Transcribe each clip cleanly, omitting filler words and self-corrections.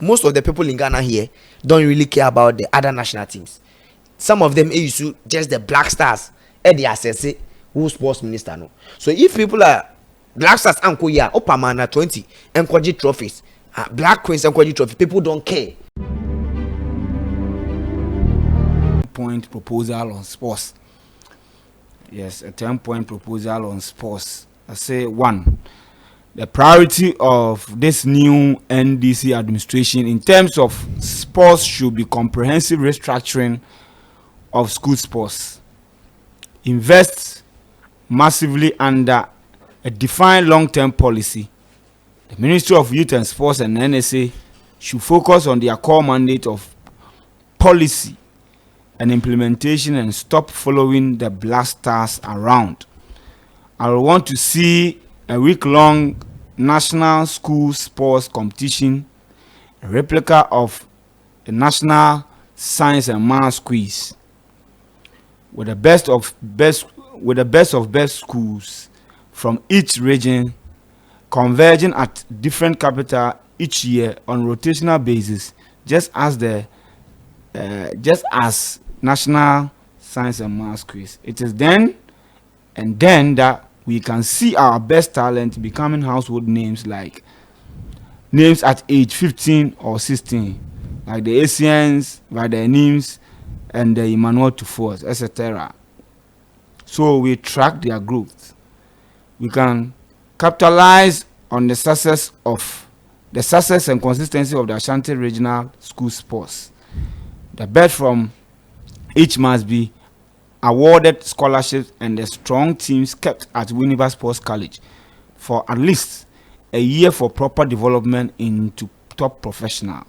most of the people in Ghana here don't really care about the other national teams. Some of them used to just the Black Stars and the assess who sports minister no. So if people are Black Stars and Koya Opamana 20 and Kwaji trophies, Black Queens and Kwaji trophy, people don't care. Point proposal on sports. Yes, a 10-point proposal on sports. I say 1. The priority of this new NDC administration in terms of sports should be comprehensive restructuring of school sports. Invest massively under a defined long-term policy. The Ministry of Youth and Sports and NSA should focus on their core mandate of policy and implementation and stop following the Black Stars around. I want to see a week-long national school sports competition, a replica of the national science and math quiz, with the best of best schools from each region converging at different capital each year on rotational basis, just as national science and math quiz. It is then that we can see our best talent becoming household names at age 15 or 16, like the Asians, the names, and the Emmanuel Tufos, etc. So we track their growth. We can capitalize on the success and consistency of the Ashanti regional school sports. The best from each must be awarded scholarships and the strong teams kept at Winneba Sports College for at least a year for proper development into top professionals.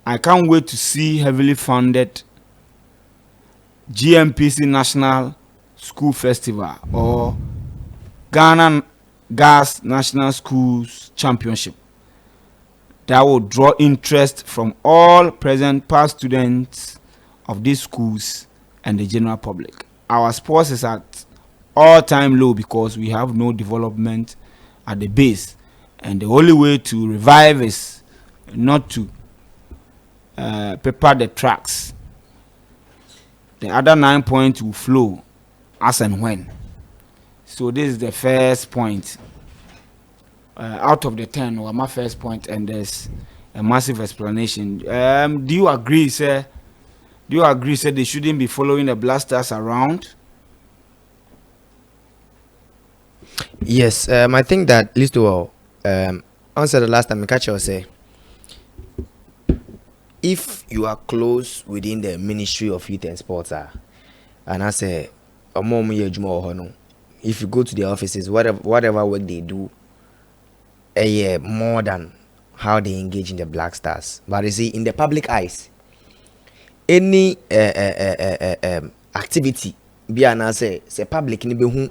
I can't wait to see heavily funded GMPC National School Festival or Ghana Gas National Schools Championship that will draw interest from all present past students of these schools and the general public. Our sports is at all-time low because we have no development at the base, and the only way to revive is not to prepare the tracks. The other 9 points will flow as and when. So this is the first point out of the 10, or my first point, and there's a massive explanation. Do you agree, sir? Do you agree, sir, they shouldn't be following the Black Stars around? Yes, I think that least well answer the last time I catch you say, if you are close within the Ministry of Youth and Sports, and I say if you go to the offices, whatever work they do, a year more than how they engage in the Black Stars. But you see, in the public eyes, any activity be an say public ni be hu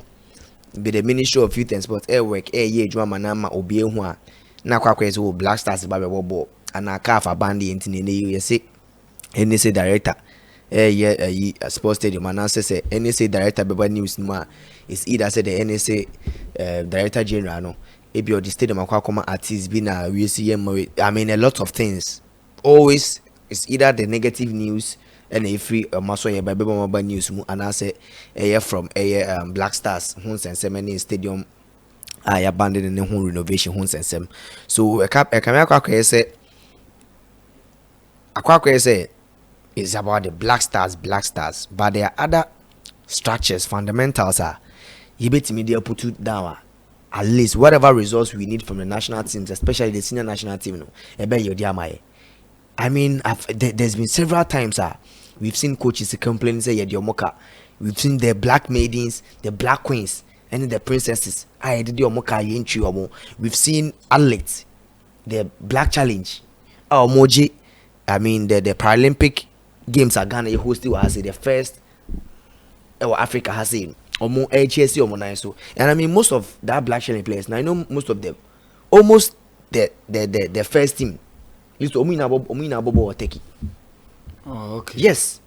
be the Ministry of Youth and Sports work year drama na ma obi hu a na kwakwa so Black Stars ba be bobo ana ka fa band enti ne you say any say director sports stadium and say NSA director beba news ma is either say the NSA director general no ebi or the stadium akwa artists be na we see I mean a lot of things. Always it's either the negative news and a free maso ye by beba news mu and say from Black Stars huns and semeni stadium abandoned in the whole renovation huns and sem. So akwa say is about the Black Stars, but there are other structures, fundamentals are you bet me they put it down at least whatever results we need from the national teams, especially the senior national team. No, I mean, there's been several times we've seen coaches complaining say Yediomoka. We've seen the Black Maidens, the Black Queens, and the Princesses. We've seen athletes, the Black Challenge, Moji. I mean the Paralympic Games are Ghana hosted has the first Africa has seen or more HSC or more so. And I mean most of that Black Challenge players, now I know most of them, almost the first team used to Omina Bobo or Teki. Oh, okay. Yes.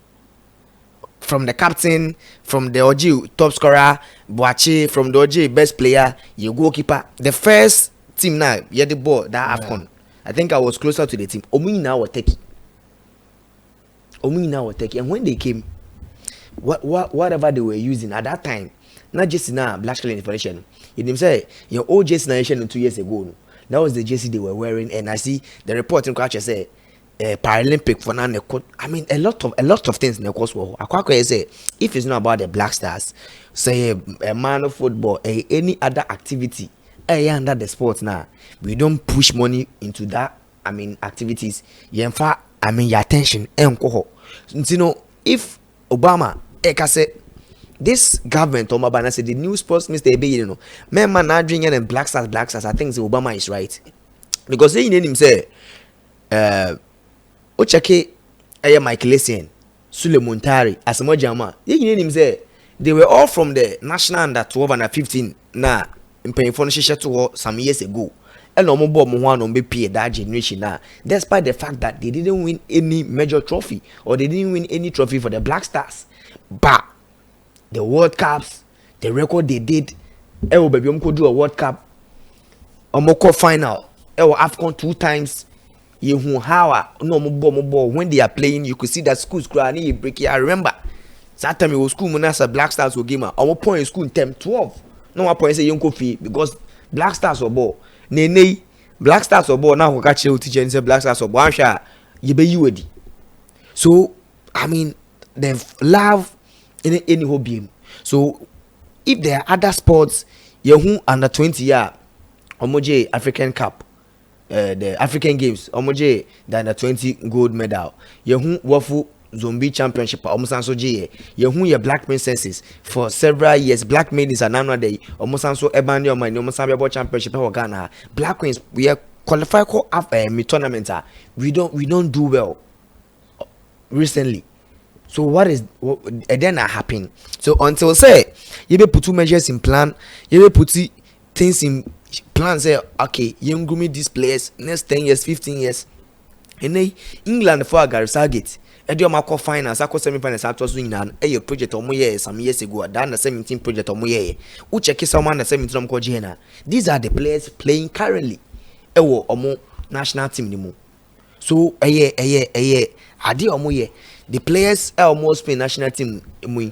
From the captain, from the OG top scorer, Boache, from the OG best player, your goalkeeper. The first team now, the ball that AFCON. I think I was closer to the team. Omina were techie. And when they came, whatever they were using at that time, not just now black screen information. You didn't say your old jersey nation 2 years ago. No? That was the jersey they were wearing, and I see the report in Crouch say Paralympic for now. I mean a lot of things in the course. I say if it's not about the Black Stars, say a man of football, any other activity, under the sports now, we don't push money into that. I mean activities. Your attention. You know, if Obama, say this government Obama said the new sports minister you know, man not drinking and black stars. I think Obama is right because they name him say Ochake Michael Essien, Sule Montari, Asamoah Jama. They name him say they were all from the national under 12 and 15 na in paying for some years ago. And no more one on BP that generation now, despite the fact that they didn't win any major trophy or they didn't win any trophy for the Black Stars, but the World Cups, the record they did, baby, could do a World Cup, final, AFCON 2 times. You how no more when they are playing, you could see that schools crying break. I remember that time it was school Monasa Black Stars will game our point in school in term 12. No one point say you fee because Black Stars or ball. Nene Black Stars or ball now we catch you teacher and say Black Stars or ball. I'm sure you be you ready. So I mean they love any hobby. So if there are other sports, you under 20 year Omoje African Cup, the African Games, Omoje the under 20 gold medal. You wafu Zombie Championship Omosanso J. Your black princesses for several years. Black maidens are now day. Omosanso Ebani my Omosanso Championship Ghana. Black queens we are qualified for tournament. We don't do well recently. So what then happen? So until say you be put 2 measures in plan, you be put things in plan. Say okay, you go me these players next 10 years, 15 years. And England for Garissa Gate. Edio finance, semi-finance, a project some years ago, done the 17 project who check someone the 17 These are the players playing currently. National team. So the players almost play national team. We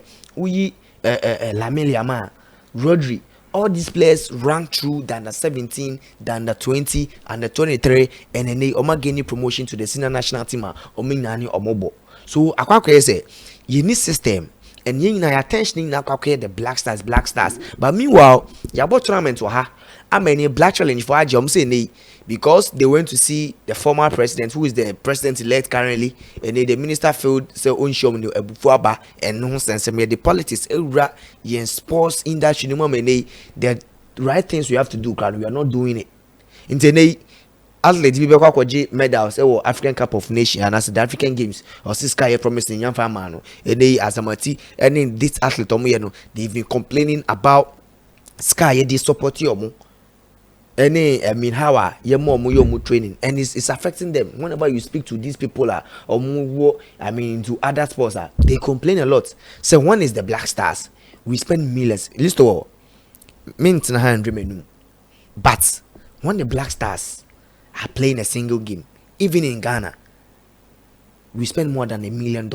Lamine Rodri. All these players rank through the under 17, the under 20, under 23, and then they gain promotion to the senior national team. So I say you need system and you need attention now the Black Stars. But meanwhile, you bought tournament to her. I mean, black challenge for Ajam say because they went to see the former president, who is the president elect currently, and the minister failed so unsure and nonsense. The politics, in sports industry, the right things we have to do, we are not doing it. In today, athletes be medals, African Cup of Nations, and as the African Games, or Sky promising young farmer, and they as a mati, and in this athlete, they've been complaining about Sky, they support you. I mean, how are you more training, and it's affecting them. Whenever you speak to these people, or more, I mean, to other sports, they complain a lot. So one is the Black Stars. We spend millions. List of all, but when the Black Stars are playing a single game, even in Ghana, we spend more than $1 million.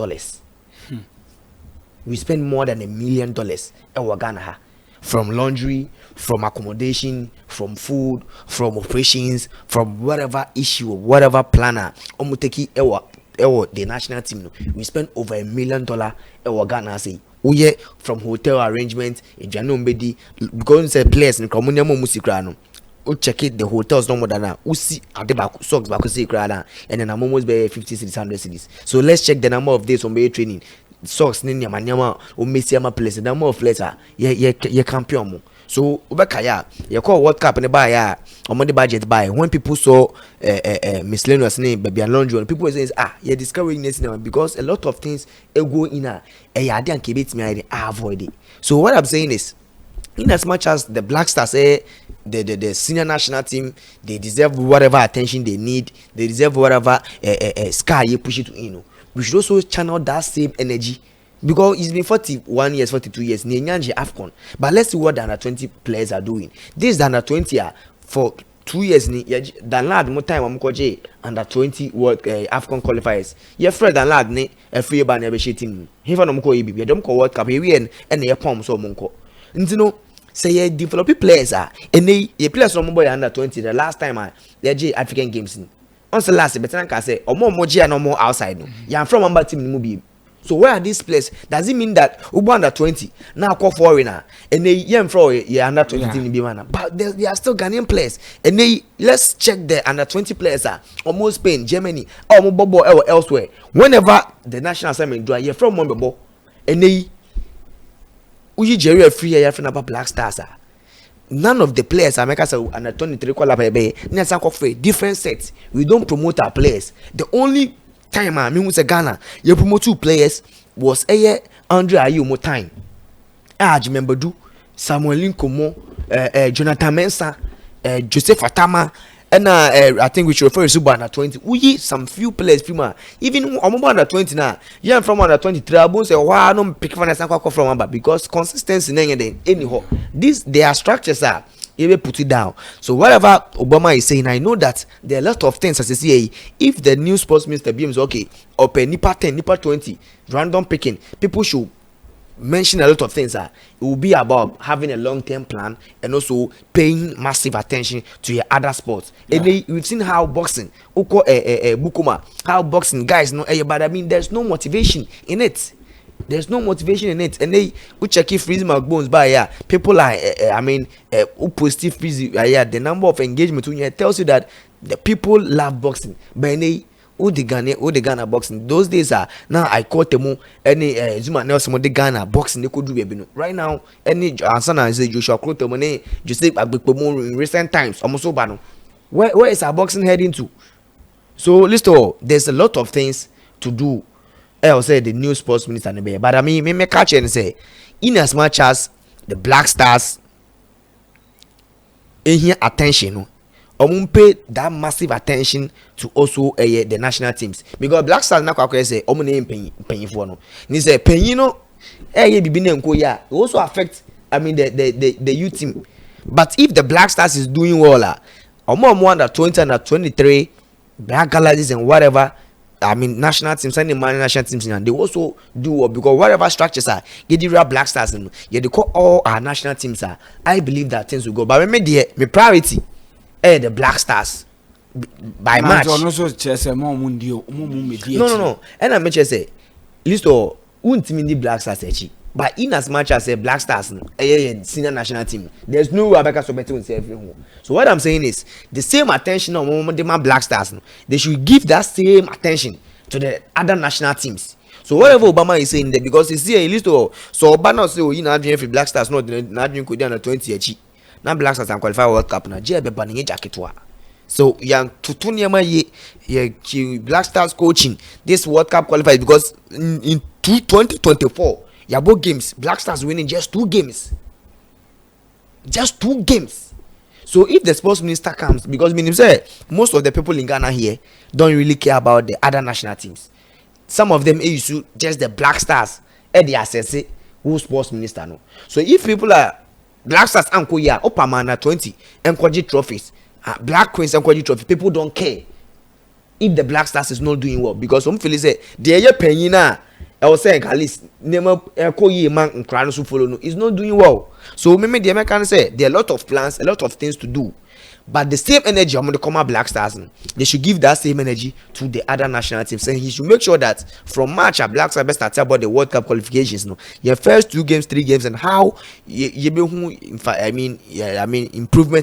We spend more than $1 million in Ghana. From laundry, from accommodation, from food, from operations, from whatever issue, whatever planner, the national team. We spend over $1 million in Ghana. Say, from hotel arrangement, because the players in Communia Musikrano. Check it, the hotels no more than that. See at the back socks back and then I'm almost by 50 cities, 100 cities. So let's check the number of days on bay training. Socks ninya manyama o mesiama place the number of letter ye champion mo. So ubekaya ye call World Cup ne buy ya on the budget buy. When people saw miscellaneous name baby and laundry, people say you're discovering this now because a lot of things go in a ade and keep me avoid it. So what I'm saying is, in as much as the Black Stars the senior national team, they deserve whatever attention they need, they deserve whatever sky you push it to, we should also channel that same energy because it's been 41 years, 42 years, AFCON. But let's see what the under 20 players are doing. This the under 20 for 2 years ni than lad more time am koje under 20 world African qualifiers ye Fred than lad ni free ba na be team he fa no mko yi bi dem ko world cup ye wi en ye pom so monko ntino say ye develop players ene ye players no boy under 20 the last time they J African games ni on the last better can say omo J no more outside no ya from number team ni mu bi. So where are these players? Does it mean that Ubo under 20 now call foreigner and they young for under 20 team be man? But they are still Ghanaian players. And they let's check the under 20 players are almost Spain, Germany, or Bobo or elsewhere. Whenever the national assignment do a from Mombebo and they Jerry free here from about Black Stars. None of the players are make us under 23 qualify different sets. We don't promote our players. The only time I mean was a Ghana you promote 2 players was Andre Ayew more time remember do Samuel Linkomo Jonathan Mensah Joseph Atama and I think we should refer to under 20 we some few players even under 20 now yeah from under 23 I won't say wow no pick from because consistency anyhow these their structures are you put it down. So whatever Obama is saying, I know that there are a lot of things as I say. If the new sports minister becomes okay, or pay Nipa 10, Nipa 20, random picking, people should mention a lot of things. It will be about having a long-term plan and also paying massive attention to your other sports. Yeah. And we've seen how boxing, Bukuma, how boxing guys know, but I mean, there's no motivation in it. There's no motivation in it, and they who check if freeze my bones by people are who positive freeze the number of engagement when you tells you that the people love boxing, but they who the Ghana boxing those days are now I caught them any Zuma Nelson the Ghana boxing they could do right now any Ansana say Joshua Kroto money just say in recent times almost so bad. Where is our boxing heading to? So listen, there's a lot of things to do. I'll say the new sports minister but I mean me catch and say in as much as the Black Stars in here attention pay that massive attention to also the national teams because Black Stars na kwa say name penyin for no ni say penyin no bibi na nko ya also affect I mean the youth team but if the Black Stars is doing well under 20 under 23 Black Galaxies and whatever I mean, national teams and the national teams, and they also do well because whatever structures are, get the real Black Stars, and they call all our national teams are. I believe that things will go. But my priority, the Black Stars by March. No. And I mentioned say, list of the Black Stars but in as much as a Black Stars, senior national team, there's no way Abeka Sobeti will say everyone. So what I'm saying is the same attention on the Black Stars, they should give that same attention to the other national teams. So whatever Obama is saying there, because it's here a list of so Obama say you know for Black Stars not could under 20 now Black Stars and qualify World Cup now JB banning jacketwa. So young Tutunyama ye Black Stars coaching this World Cup qualified because in 2024 both games, Black Stars winning just 2 games. Just 2 games. So if the sports minister comes, because say most of the people in Ghana here don't really care about the other national teams. Some of them issue just the Black Stars and the assess who sports minister no. So if people are Black Stars and Koya, Opamana 20 and Kwaji trophies, Black Queens and Kwaji trophy, people don't care if the Black Stars is not doing well because some feel say they are paying now. I was saying at least never man and follow no is not doing well. So maybe the American say there are a lot of plans, a lot of things to do. But the same energy I'm going to come out Black Stars, they should give that same energy to the other national teams. And he should make sure that from March, Black Stars start about the World Cup qualifications. No, your first 2 games, 3 games, and how improvements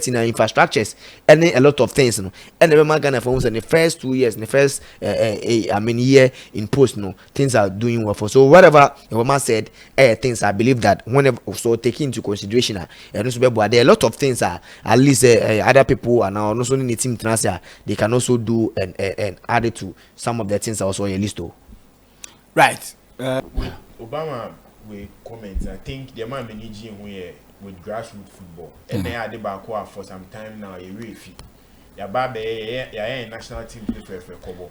in our infrastructures and a lot of things. No, and remember Ghana for in the first 2 years, in the first year in post, no things are doing well for. So whatever Obama said, things I believe that whenever so taking into consideration, there are a lot of things at least other people and now also in the team transfer they can also do and add it to some of the things also on your list. Right. Obama will comment. I think the man managing with grassroots football and they are the back for some time now. You really feel your baby, your national team play for Kobo.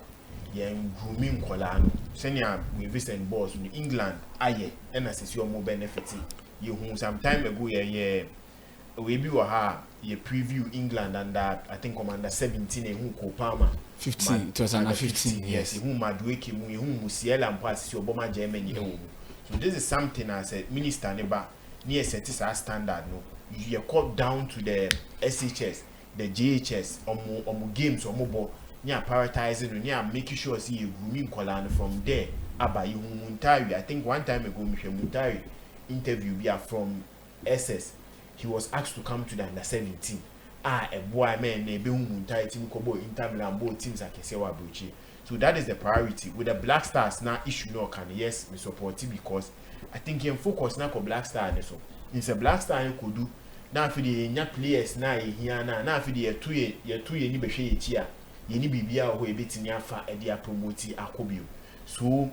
You're grooming Kolano. Senior we visit balls in England. Aye, and as your more benefit. You who some time ago, we be her. ye preview England under I think under 17 who Kopama 15 it was under 15 yes who Madweke mu who Musiela and pass your Obama Germany so this is something as a minister neba near set is our standard no you call down to the SHS the JHS or games or mobile near prioritizing near making sure see you grooming Kolan from there aba you Muntari I think one time ago Michel Muntari interview we are from SS he was asked to come to the under 17 a boy man be Muntari team kobo Inter Milan both teams are Kesewa Bruchi so that is the priority with the Black Stars now issue no can yes we support it because I think he focus now on Black Star so it's a Black Star you could do now for the young players now here now for the 2 year ni be hwe here ye ni bibia ho ebetini afa e dia promote akobio so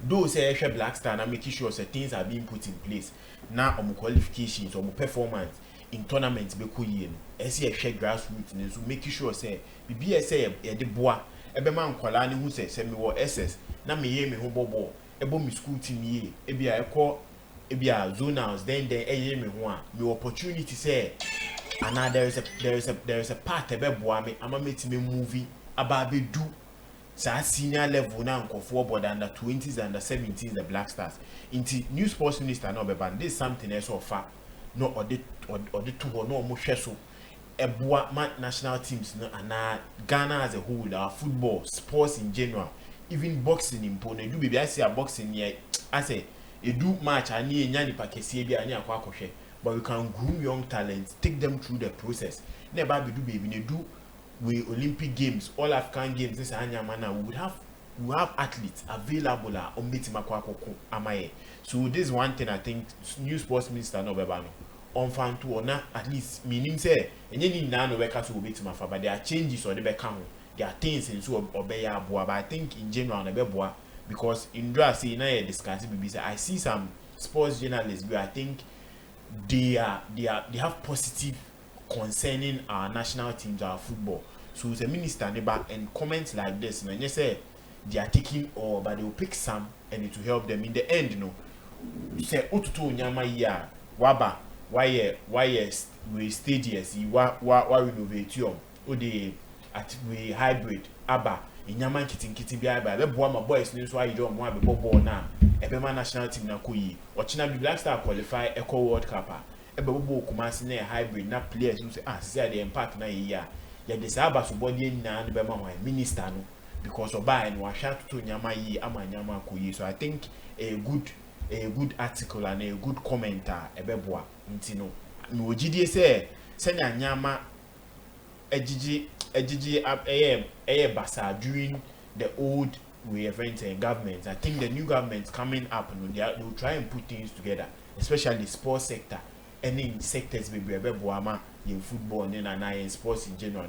those say Black Star na making sure that things are being put in place now on qualifications or performance in tournaments be ko yie no e say grassroots so making sure say bibia say e de boa ebe man kwala ne hu say me wo SS na me ye me ho bobo ebo mi school team ye e bia ebia zonals then eye me ho a me opportunity say and now there is a part ebe boa me ama metime movie about be do sa senior level na nkofo board under 20s under 17s the Black Stars into new sports minister no be ban this something else offer no or the two no mo hwe so eboa national teams no and Ghana as a whole our football sports in general even boxing in pone do be I say boxing here I say you do match ani enya ni pakese bia ani akwa akohwe but we can groom young talents take them through the process never be do baby ne do we Olympic games all African games this anya mana we have athletes available on meeting akoko amaye so this is one thing I think new sports minister no beba no on fan to or na at least meaning say enye ni na no weka so meeting afa but there are changes or the beka ho there are things in so obeya aboa but I think in general na beboa because in draw say na e discuss be say I see some sports journalists where I think they have positive concerning our national teams, our football. So the minister neighbor and comments like this, and you say they are taking all, but they will pick some and it will help them in the end. You know, you say otutu nyama ya waba why we stadiums wa renovate you o the at we hybrid aba inyama kiti bi aba be boa my boys ni so ayi do mo abebo ball na ebema national team na koyi ochina bi Black Star qualify eco world cup ebe bobo Kumasi na hybrid na players who say see the impact na ya the saba so body na be ma wan minister no because oba and wa sha to nyama yi ama nyama koyi so I think a good article and a good commenter ebeboa nti no me ogidie say senya nyama ejiji basa during the old we event and government. I think the new government coming up and they will try and put things together, especially sports sector. Any sectors be boama in football and in sports in general.